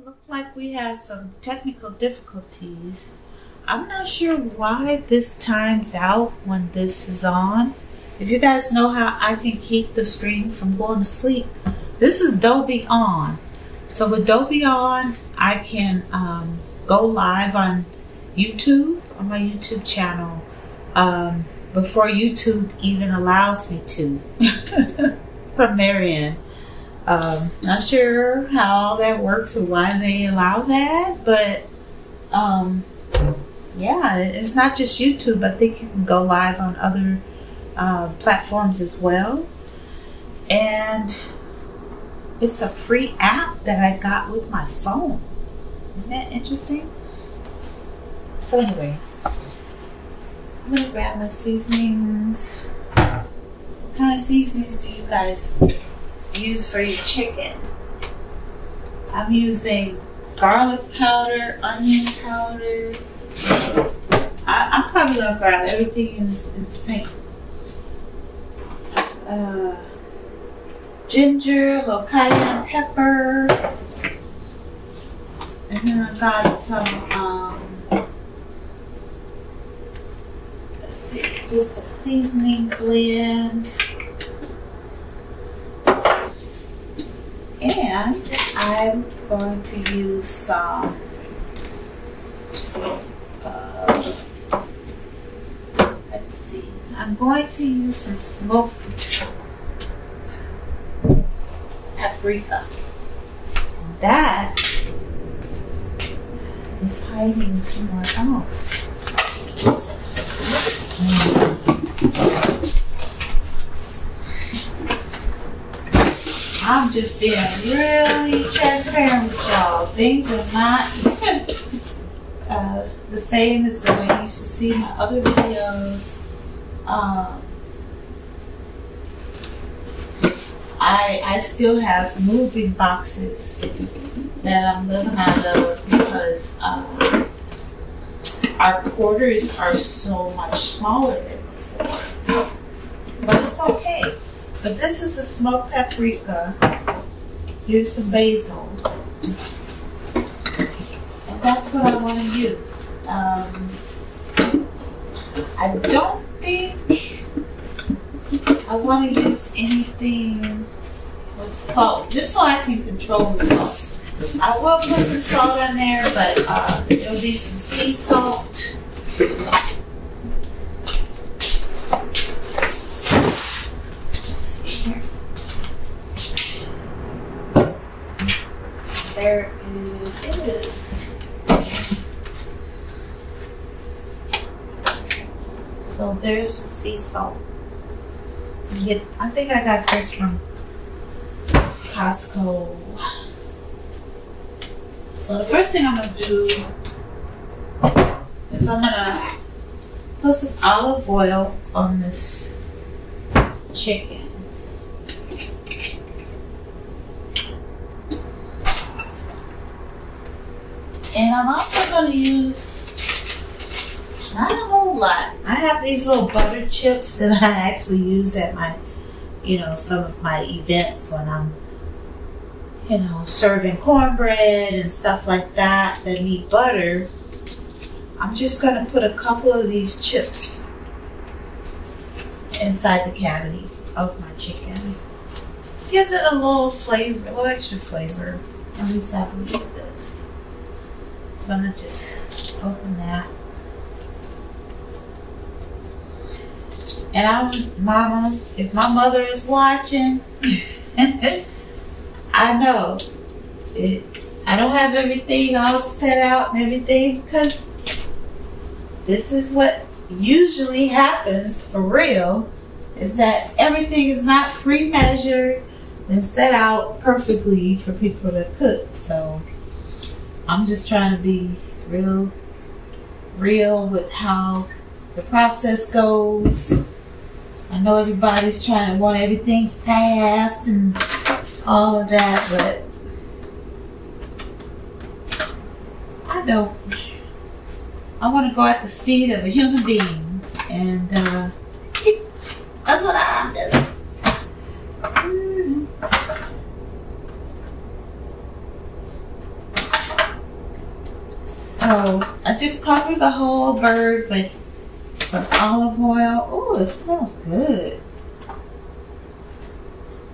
Looks like we have some technical difficulties. I'm not sure why this times out when this is on. If you guys know how I can keep the screen from going to sleep, this is Dolby On. So with Dolby On, I can go live on YouTube, on my YouTube channel, before YouTube even allows me to from their end. Not sure how that works or why they allow that, but yeah, it's not just YouTube. I think you can go live on other platforms as well. And it's a free app that I got with my phone. Isn't that interesting? So anyway, I'm gonna grab my seasonings. What kind of seasonings do you guys use for your chicken? I'm using garlic powder, onion powder. I'm probably gonna grab everything in the same. Ginger, a little cayenne pepper, and then I got some just a seasoning blend. And I'm going to use some let's see, I'm going to use some smoked paprika. And that is hiding somewhere else. I'm just being really transparent with y'all. Things are not the same as the way you used to see my other videos. I still have moving boxes that I'm living out of because our quarters are so much smaller than before. But it's okay. But this is the smoked paprika. Here's some basil. And that's what I want to use. I don't think I want to use anything with salt, just so I can control the salt. I will put some salt on there, but it'll be some sea salt. There it is. So there's some sea salt. I think I got this from Costco. So the first thing I'm going to do is I'm going to put some olive oil on this chicken. And I'm also going to use, not a whole lot. I have these little butter chips that I actually use at my, some of my events when I'm, serving cornbread and stuff like that need butter. I'm just going to put a couple of these chips inside the cavity of my chicken. It gives it a little flavor, a little extra flavor. At least I believe it does. So I'm going to just open that. And Mama, if my mother is watching, I know I don't have everything all set out and everything because this is what usually happens for real, is that everything is not pre-measured and set out perfectly for people to cook. So I'm just trying to be real with how the process goes. I know everybody's trying to want everything fast and all of that, but I don't. I want to go at the speed of a human being, and that's what I'm doing. So I just covered the whole bird with some olive oil. Oh, it smells good.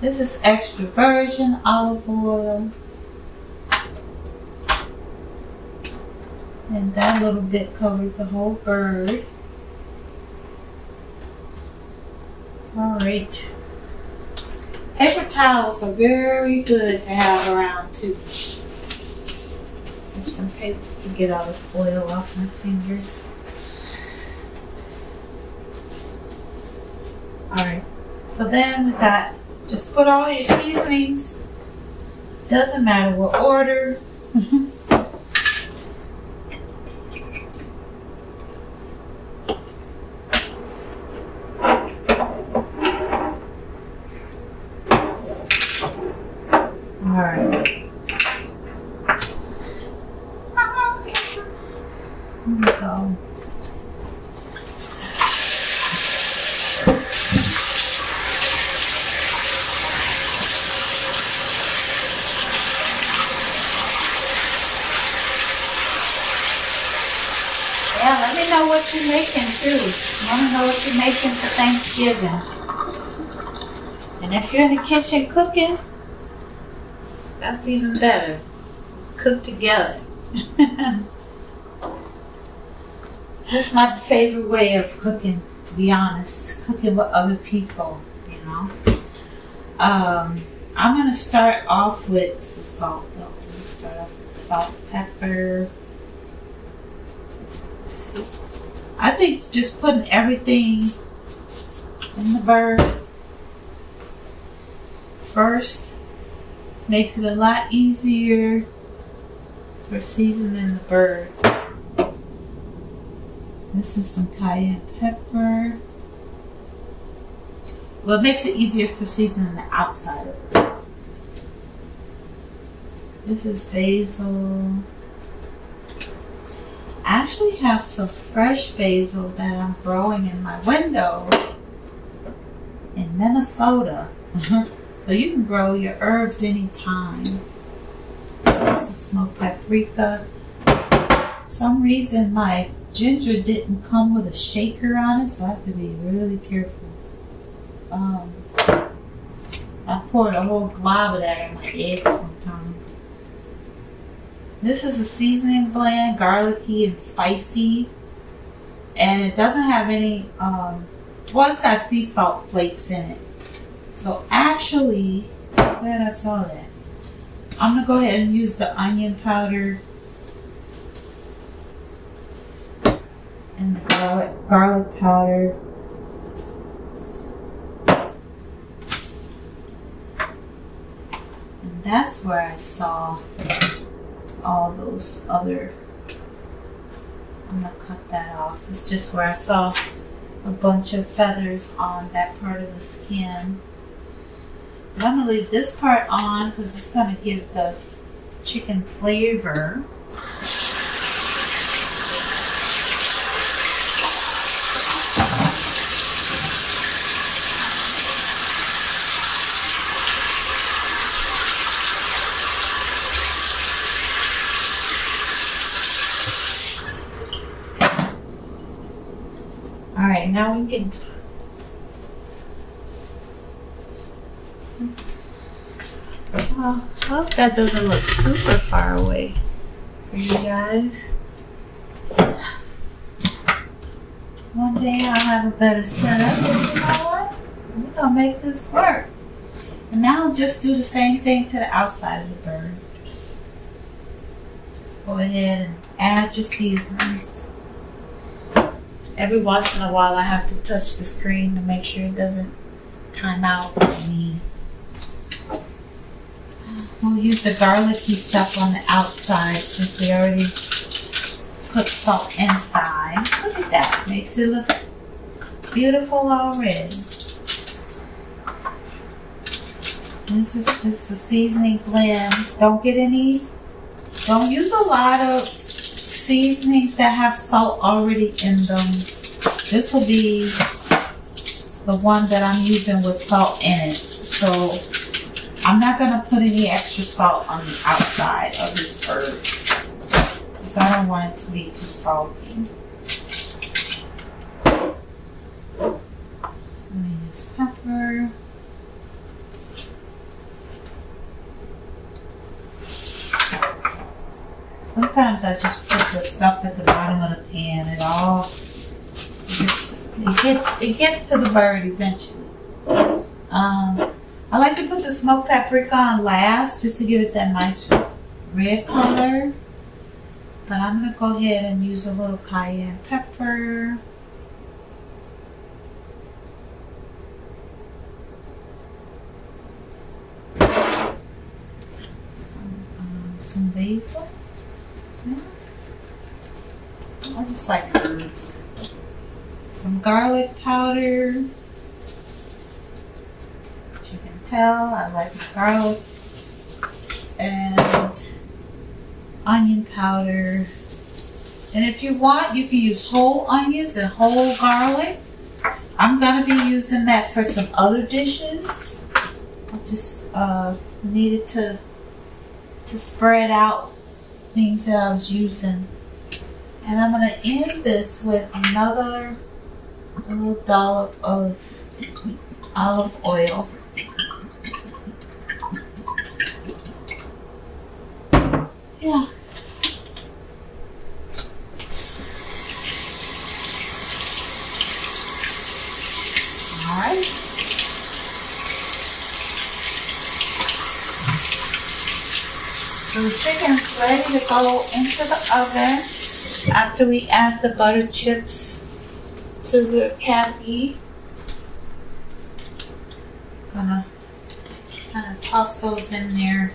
This is extra virgin olive oil. And that little bit covered the whole bird. Alright. Paper towels are very good to have around too. And some papers to get all this oil off my fingers. Alright. So then we got, just put all your seasonings. Doesn't matter what order. Alright. Here we go. Yeah, let me know what you're making too. I want to know what you're making for Thanksgiving. And if you're in the kitchen cooking, that's even better. Cook together. That's my favorite way of cooking, to be honest, is cooking with other people, you know. I'm going to start off with some salt, though. I'm going to start off with salt, pepper. I think just putting everything in the bird first makes it a lot easier for seasoning the bird. This is some cayenne pepper. Well, it makes it easier for seasoning the outside of it. This is basil. I actually have some fresh basil that I'm growing in my window in Minnesota. So you can grow your herbs anytime. This is smoked paprika. For some reason my ginger didn't come with a shaker on it, so I have to be really careful. I poured a whole glob of that on my eggs one time. This is a seasoning blend, garlicky and spicy. And it doesn't have any, well, it's got sea salt flakes in it. So actually, I'm glad I saw that. I'm going to go ahead and use the onion powder and the garlic powder. And that's where I saw all those other, I'm going to cut that off. It's just where I saw a bunch of feathers on that part of the skin. But I'm going to leave this part on because it's going to give the chicken flavor. Alright, now we can I hope that doesn't look super far away for you guys. One day I'll have a better setup, but you know what? We're gonna make this work. And now I'll just do the same thing to the outside of the bird. Just go ahead and add your seasonings. Every once in a while I have to touch the screen to make sure it doesn't time out on me. We'll use the garlicky stuff on the outside since we already put salt inside. Look at that. Makes it look beautiful already. This is just the seasoning blend. Don't use a lot of seasonings that have salt already in them. This will be the one that I'm using with salt in it. So I'm not going to put any extra salt on the outside of this bird. because I don't want it to be too salty. I'm gonna use pepper. Sometimes I just put the stuff at the bottom of the pan. It gets to the bird eventually. I like to put the smoked paprika on last just to give it that nice red color. But I'm gonna go ahead and use a little cayenne pepper. Some basil. I just like herbs. Some garlic powder. As you can tell, I like my garlic. And onion powder. And if you want, you can use whole onions and whole garlic. I'm going to be using that for some other dishes. I just needed to spread out things that I was using. And I'm going to end this with another little dollop of olive oil. Yeah. Alright. So the chicken's ready to go into the oven after we add the butter chips to the cavity. Gonna kind of toss those in there.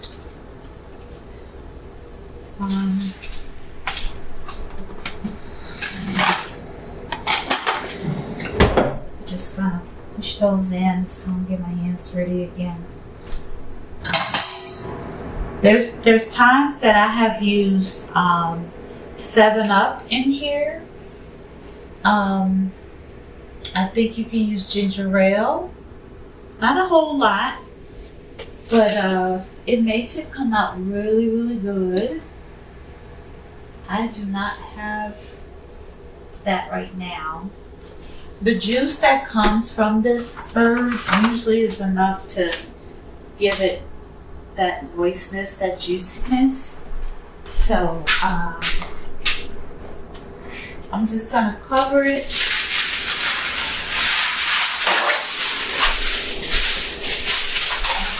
Just gonna push those in so I can get my hands dirty again. There's times that I have used 7-Up in here. I think you can use ginger ale. Not a whole lot, but it makes it come out really, really good. I do not have that right now. The juice that comes from this bird usually is enough to give it that moistness, that juiciness. So I'm just gonna cover it.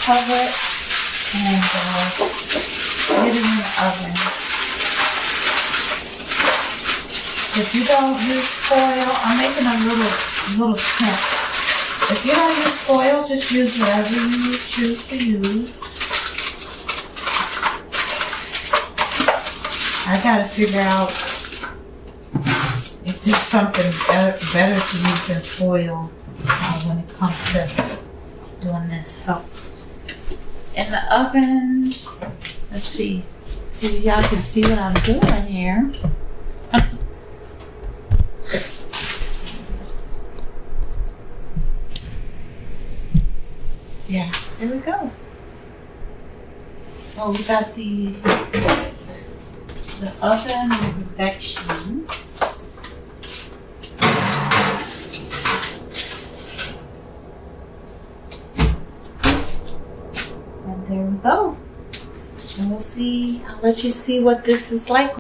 Cover it and get it in the oven. If you don't use foil, I'm making a little snap. If you don't use foil, just use whatever you choose to use. I gotta figure out if there's something better to use than foil when it comes to doing this. So in the oven, let's see if y'all can see what I'm doing here. Yeah, there we go. So we got the oven in convection. And there we go. So we'll see. I'll let you see what this is like.